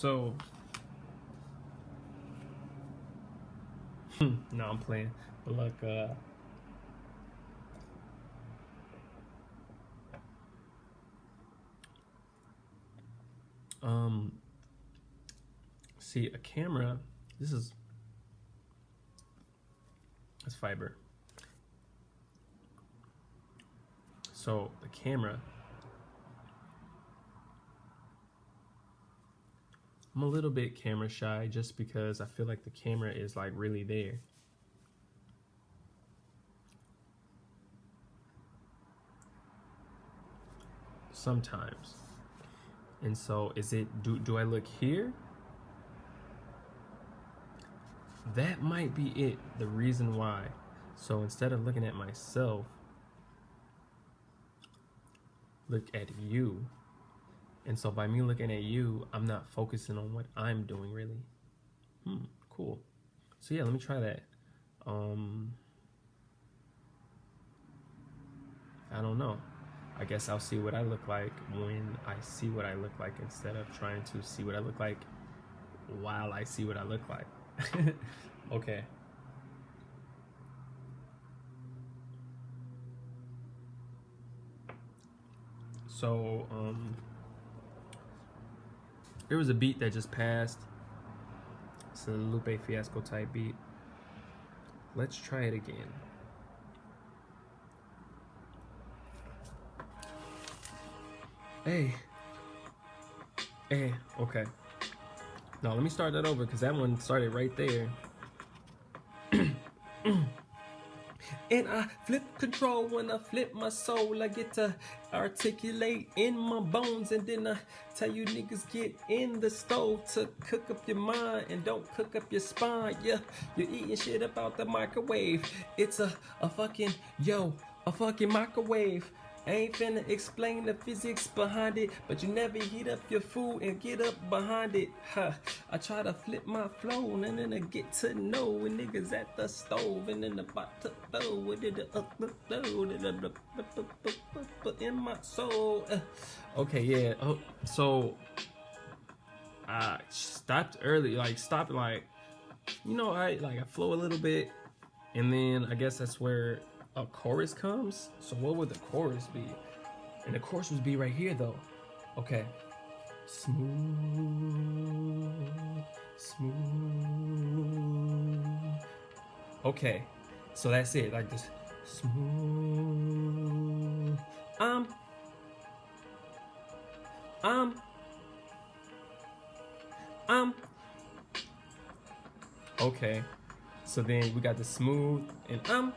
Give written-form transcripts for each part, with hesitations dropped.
So, no, I'm playing. But look, see a camera. This is it's fiber. So the camera. I'm a little bit camera shy just because I feel like the camera is like really there. Sometimes. And so is it, do I look here? That might be it, the reason why. So instead of looking at myself, look at you. And so by me looking at you, I'm not focusing on what I'm doing really. Cool. So yeah, let me try that. I don't know. I guess I'll see what I look like when I see what I look like instead of trying to see what I look like while I see what I look like. Okay. So, there was a beat that just passed. It's a Lupe Fiasco type beat. Let's try it again. Hey, okay. Now let me start that over because that one started right there. And I flip control when I flip my soul. I get to articulate in my bones. And then I tell you niggas get in the stove to cook up your mind and don't cook up your spine. Yeah, you're eating shit about the microwave. It's a fucking microwave. I ain't finna explain the physics behind it, but you never heat up your food and get up behind it. I try to flip my flow and then I get to know when niggas at the stove and then about to throw it in my soul. Okay, yeah. Oh, so I stopped early, I flow a little bit, and then I guess that's where a chorus comes. So what would the chorus be? And the chorus would be right here though. Okay. Smooth, smooth. Okay. So that's it. Like this. Smooth. Okay. So then we got the smooth and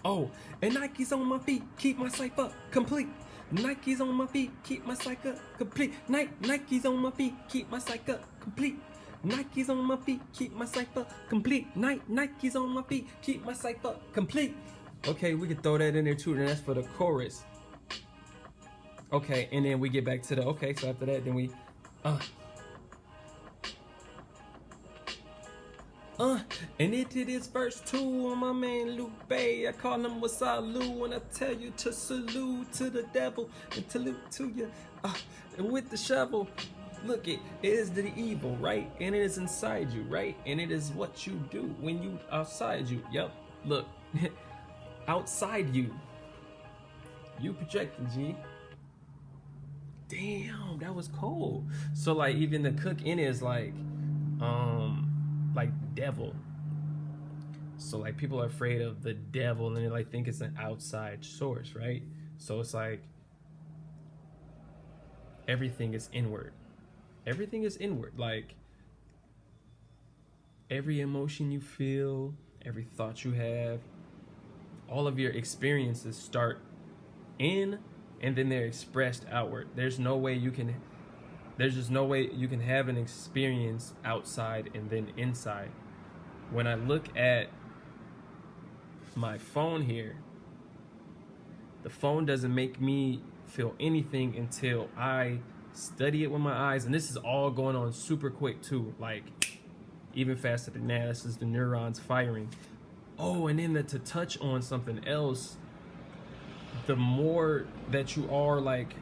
Oh, and Nike's on my feet, keep my cipher complete. Nike's on my feet, keep my cipher complete. Nike's on my feet, keep my cipher complete. Nike's on my feet, keep my cipher complete. Nike's on my feet, keep my cipher complete. Okay, we can throw that in there too, and that's for the chorus. Okay, and then we get back to the, okay, so after that, then we, and it is verse 2 on my man Lupe. I call him Wasalu and I tell you to salute to the devil and to salute to you and with the shovel. Look, it is the evil, right? And it is inside you, right? And it is what you do when you outside you. Yep, look, outside you. You projecting, G. Damn, that was cold. So like even the cook in it is like devil. So like people are afraid of the devil and they like think it's an outside source, right? So it's like everything is inward. Everything is inward. Like every emotion you feel, every thought you have, all of your experiences start in and then they're expressed outward. There's just no way you can have an experience outside and then inside. When I look at my phone here, the phone doesn't make me feel anything until I study it with my eyes. And this is all going on super quick too, like even faster than that. This is the neurons firing. Oh, and then to touch on something else, the more that you are like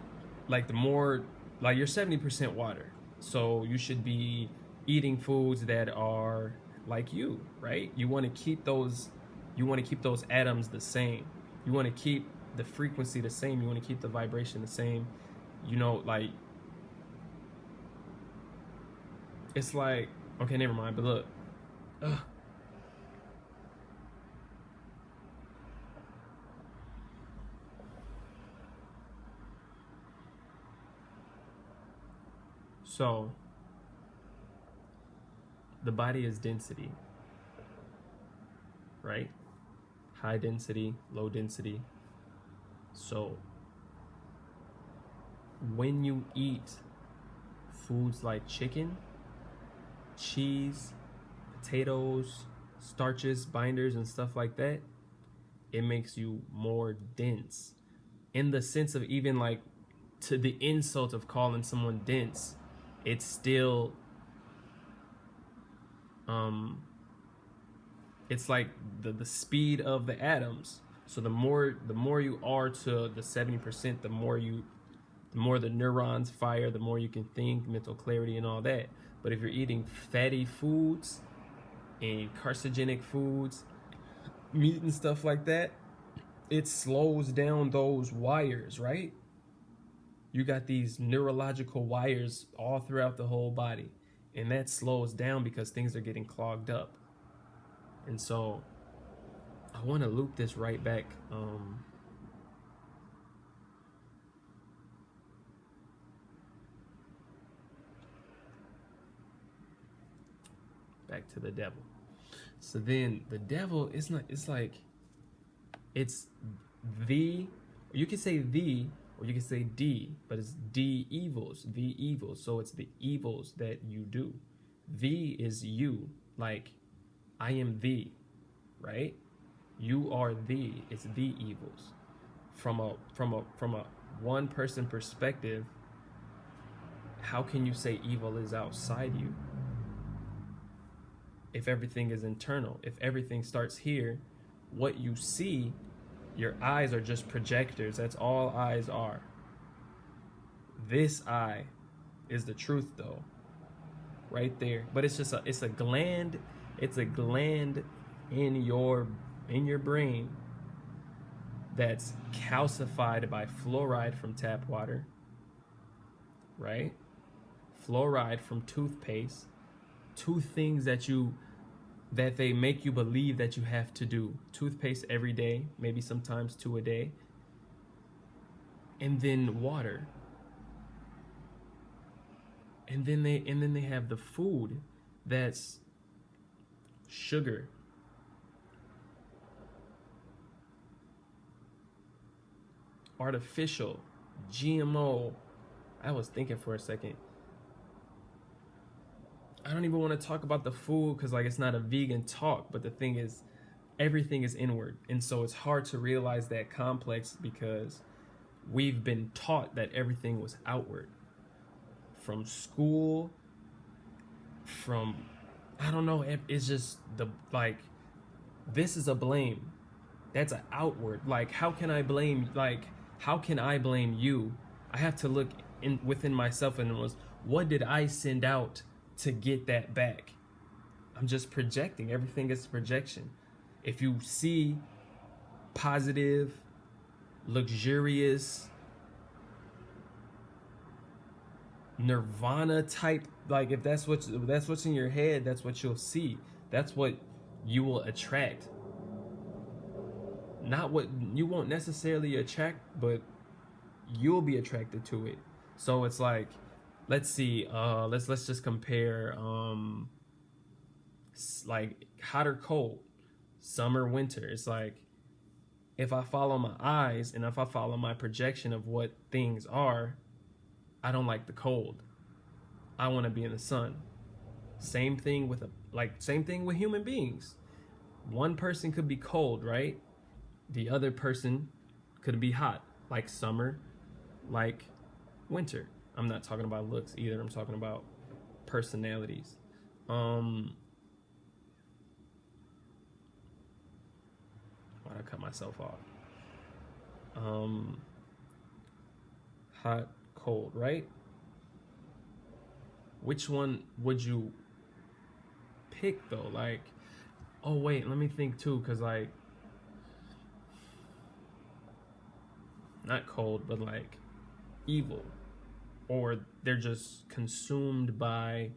the more like you're 70% water. So you should be eating foods that are like you, right? You want to keep those atoms the same. You want to keep the frequency the same. You want to keep the vibration the same. You know, like it's like, okay, never mind, but look. Ugh. So the body is density, right? High density, low density. So when you eat foods like chicken, cheese, potatoes, starches, binders, and stuff like that, it makes you more dense. In the sense of even like to the insult of calling someone dense, it's still it's like the speed of the atoms. So the more you are to the 70%, the more the neurons fire, the more you can think, mental clarity and all that. But if you're eating fatty foods and carcinogenic foods, meat and stuff like that, it slows down those wires, right? You got these neurological wires all throughout the whole body, and that slows down because things are getting clogged up. And so I want to loop this right back back to the devil. So then the devil, it's not, it's like it's the, you can say the, or you can say D, but it's the evils. So it's the evils that you do. The is you, like I am the, right? You are the, it's the evils. From a one person perspective, how can you say evil is outside you? If everything is internal, if everything starts here, what you see, your eyes are just projectors. That's all eyes are. This eye is the truth though. Right there. But it's just it's a gland in your brain that's calcified by fluoride from tap water. Right? Fluoride from toothpaste. Two things that they make you believe that you have to do. Toothpaste every day, maybe sometimes 2 a day. And then water. And then they have the food that's sugar. Artificial, GMO. I was thinking for a second. I don't even want to talk about the food because like it's not a vegan talk, but the thing is everything is inward. And so it's hard to realize that complex because we've been taught that everything was outward. From school, from I don't know, it's just the like this is a blame. That's an outward. Like how can I blame you? I have to look in within myself and was what did I send out to get that back? I'm just projecting. Everything is projection. If you see positive, luxurious, nirvana type, like if that's what's in your head, that's what you'll see. That's what you will attract. Not what you won't necessarily attract, but you'll be attracted to it. So it's like, let's see, let's just compare like hot or cold, summer, winter. It's like if I follow my eyes and if I follow my projection of what things are, I don't like the cold. I want to be in the sun. Same thing with human beings. One person could be cold, right? The other person could be hot, like summer, like winter. I'm not talking about looks either. I'm talking about personalities. Why'd I cut myself off? Hot, cold, right? which one would you pick though? Like, oh wait, let me think too, because like, not cold, but like evil, or they're just consumed by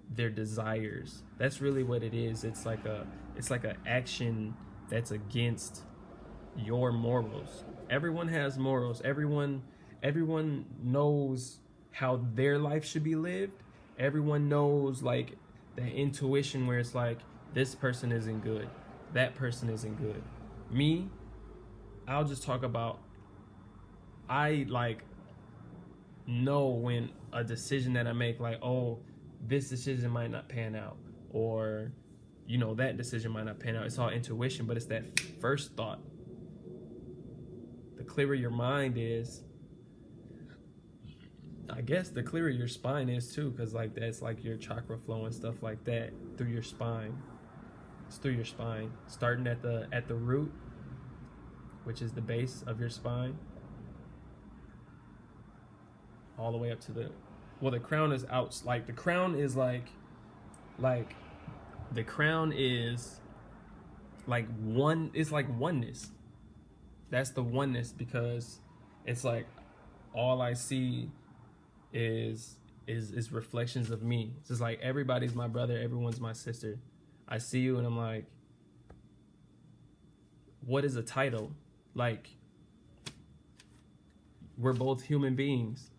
their desires. That's really what it is. It's like a action that's against your morals. Everyone has morals. Everyone knows how their life should be lived. Everyone knows like that intuition where it's like, this person isn't good, that person isn't good. Me, I'll just talk about, I like know when a decision that I make, like, oh, this decision might not pan out, or you know, that decision might not pan out. It's all intuition, but it's that first thought. The clearer your mind is, I guess the clearer your spine is too, because like that's like your chakra flow and stuff like that through your spine. It's through your spine, starting at the root, which is the base of your spine, all the way up to the, well, the crown is out. Like the crown is like the crown is like one. It's like oneness. That's the oneness, because it's like all I see is reflections of me. It's just like everybody's my brother, everyone's my sister. I see you and I'm like, what is a title? Like, we're both human beings.